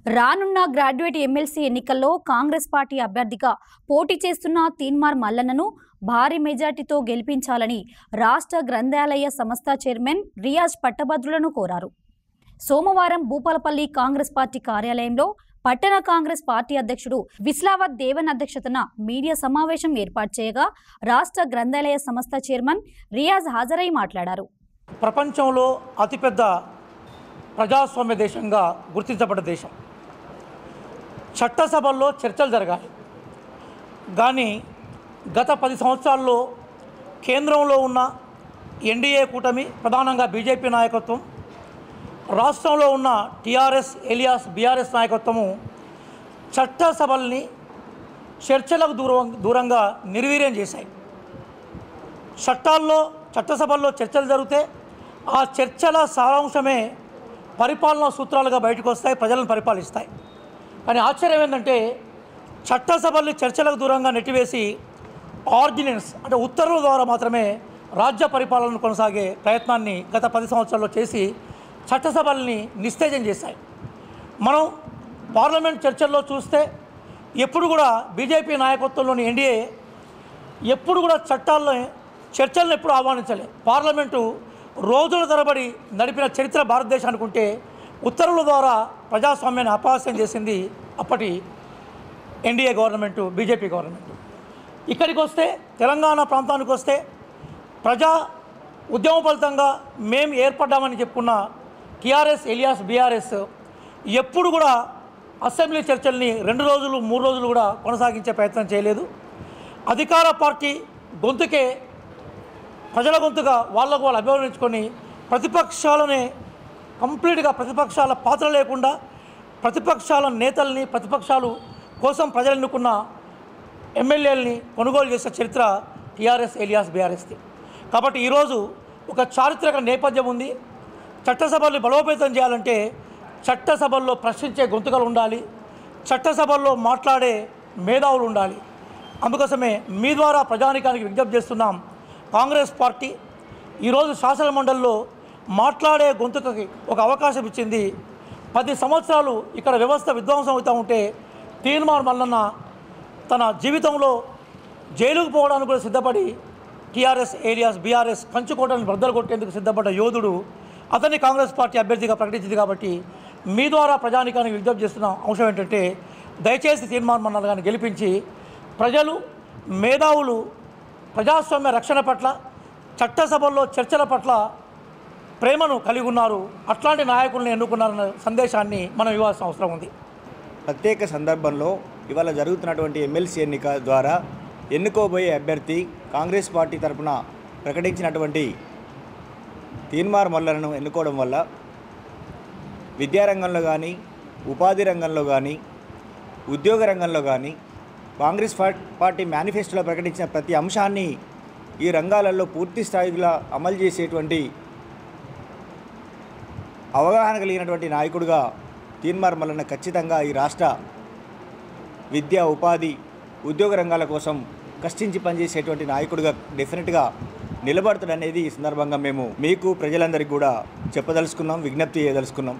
రానున్న graduate MLC ఎన్నికల్లో Congress party అభ్యర్థిగా పోటీ చేస్తున్న తీన్మార్ మల్లన్నను భారీ మెజార్టీతో గెలిపించాలని రాష్ట్ర గ్రంథాలయ సంస్థ చైర్మన్ రియాజ్ పట్టభద్రులను కోరారు. సోమవారం భూపాలపల్లి కాంగ్రెస్ పార్టీ కార్యాలయంలో పట్టణ కాంగ్రెస్ పార్టీ అధ్యక్షుడు విస్లావత్ దేవన్ అధ్యక్షతన మీడియా సమావేశం ఏర్పాటు చేయగా రాష్ట్ర గ్రంథాలయ సంస్థ చైర్మన్ రియాజ్ హాజరై మాట్లాడారు. ప్రపంచంలో అతిపెద్ద ప్రజాస్వామ్య దేశంగా గుర్తించబడ్డ దేశం. చట్టసభల్లో చర్చలు జరగాలి. కానీ గత 10 సంవత్సరాల్లో కేంద్రంలో ఉన్న ఎన్డీఏ కూటమి, ప్రధానంగా బీజేపీ నాయకత్వం, రాష్ట్రంలో ఉన్న టీఆర్ఎస్ ఎలియాస్ బీఆర్ఎస్ నాయకత్వము చట్టసభల్ని చర్చలకు దూరంగా నిర్వీర్యం చేశాయి. చట్టసభల్లో చర్చలు జరిగితే ఆ చర్చల సారాంశమే పరిపాలనా సూత్రాలుగా బయటకు వస్తాయి, ప్రజలను పరిపాలిస్తాయి. కానీ ఆశ్చర్యం ఏంటంటే చట్టసభల్ని చర్చలకు దూరంగా నెట్టివేసి ఆర్డినెన్స్ అంటే ఉత్తర్వుల ద్వారా మాత్రమే రాజ్య పరిపాలనను కొనసాగే ప్రయత్నాన్ని గత 10 సంవత్సరాల్లో చేసి చట్టసభల్ని నిస్తేజం చేశాయి. మనం పార్లమెంట్ చర్చల్లో చూస్తే ఎప్పుడు కూడా బీజేపీ నాయకత్వంలోని ఎన్డీఏ ఎప్పుడు కూడా చర్చలను ఎప్పుడు ఆహ్వానించలే. పార్లమెంటు రోజుల తరబడి నడిపిన చరిత్ర భారతదేశానికి ఉంటే ఉత్తర్వుల ద్వారా ప్రజాస్వామ్యాన్ని అపహాస్యం చేసింది అప్పటి ఎన్డీఏ గవర్నమెంటు, బీజేపీ గవర్నమెంటు. ఇక్కడికి వస్తే, తెలంగాణ ప్రాంతానికి వస్తే ప్రజా ఉద్యమ ఫలితంగా మేము ఏర్పడ్డామని చెప్పుకున్న టీఆర్ఎస్ ఎలియాస్ బీఆర్ఎస్ ఎప్పుడు కూడా అసెంబ్లీ చర్చల్ని 2 రోజులు 3 రోజులు కూడా కొనసాగించే ప్రయత్నం చేయలేదు. అధికార పార్టీ గొంతుకే ప్రజల గొంతుగా వాళ్ళకు వాళ్ళు అభివర్ణించుకొని ప్రతిపక్షాలనే కంప్లీట్గా ప్రతిపక్షాల పాత్ర లేకుండా ప్రతిపక్షాల నేతల్ని, ప్రతిపక్షాలు కోసం ప్రజలు ఎన్నుకున్న ఎమ్మెల్యేలని కొనుగోలు చేసే చరిత్ర టీఆర్ఎస్ ఎలియాస్ బీఆర్ఎస్ది. కాబట్టి ఈరోజు ఒక చారిత్రక నేపథ్యం ఉంది. చట్టసభల్ని బలోపేతం చేయాలంటే చట్టసభల్లో ప్రశ్నించే గొంతుకలు ఉండాలి, చట్టసభల్లో మాట్లాడే మేధావులు ఉండాలి. అందుకోసమే మీ ద్వారా ప్రజానికానికి విజ్ఞప్తి చేస్తున్నాం. కాంగ్రెస్ పార్టీ ఈరోజు శాసనమండలిలో మాట్లాడే గొంతుకకి ఒక అవకాశం ఇచ్చింది. 10 సంవత్సరాలు ఇక్కడ వ్యవస్థ విధ్వంసం అవుతూ ఉంటే తీన్మార్ మల్లన్న తన జీవితంలో జైలుకు పోవడానికి కూడా సిద్ధపడి టీఆర్ఎస్ ఏరియాస్ బీఆర్ఎస్ కంచుకోటలను బద్దలు కొట్టేందుకు సిద్ధపడ్డ యోధుడు. అతన్ని కాంగ్రెస్ పార్టీ అభ్యర్థిగా ప్రకటించింది. కాబట్టి మీ ద్వారా ప్రజానికానికి విజ్ఞప్తి చేస్తున్న అంశం ఏంటంటే దయచేసి తీన్మార్ మల్లన్న గారిని గెలిపించి ప్రజలు, మేధావులు ప్రజాస్వామ్య రక్షణ పట్ల, చట్టసభల్లో చర్చల పట్ల ప్రేమను కలిగి ఉన్నారు. అట్లాంటి నాయకులను ఎన్నుకున్నారన్న సందేశాన్ని మనం ఇవ్వాల్సిన అవసరం ఉంది. ప్రత్యేక సందర్భంలో ఇవాళ జరుగుతున్నటువంటి ఎమ్మెల్సీ ఎన్నిక ద్వారా ఎన్నుకోబోయే అభ్యర్థి కాంగ్రెస్ పార్టీ తరఫున ప్రకటించినటువంటి తీన్మార్ మల్లన్నను ఎన్నుకోవడం వల్ల విద్యారంగంలో కానీ, ఉపాధి రంగంలో కానీ, ఉద్యోగ రంగంలో కానీ కాంగ్రెస్ పార్టీ మేనిఫెస్టోలో ప్రకటించిన ప్రతి అంశాన్ని ఈ రంగాలలో పూర్తి స్థాయిలో అమలు చేసేటువంటి అవగాహన కలిగినటువంటి నాయకుడిగా తీన్మార్ మల్లన్న ఖచ్చితంగా ఈ రాష్ట్ర విద్య, ఉపాధి, ఉద్యోగ రంగాల కోసం కష్టించి పనిచేసేటువంటి నాయకుడిగా డెఫినెట్గా నిలబడతాడనేది ఈ సందర్భంగా మేము మీకు ప్రజలందరికీ కూడా చెప్పదలుచుకున్నాం, విజ్ఞప్తి చేయదలుచుకున్నాం.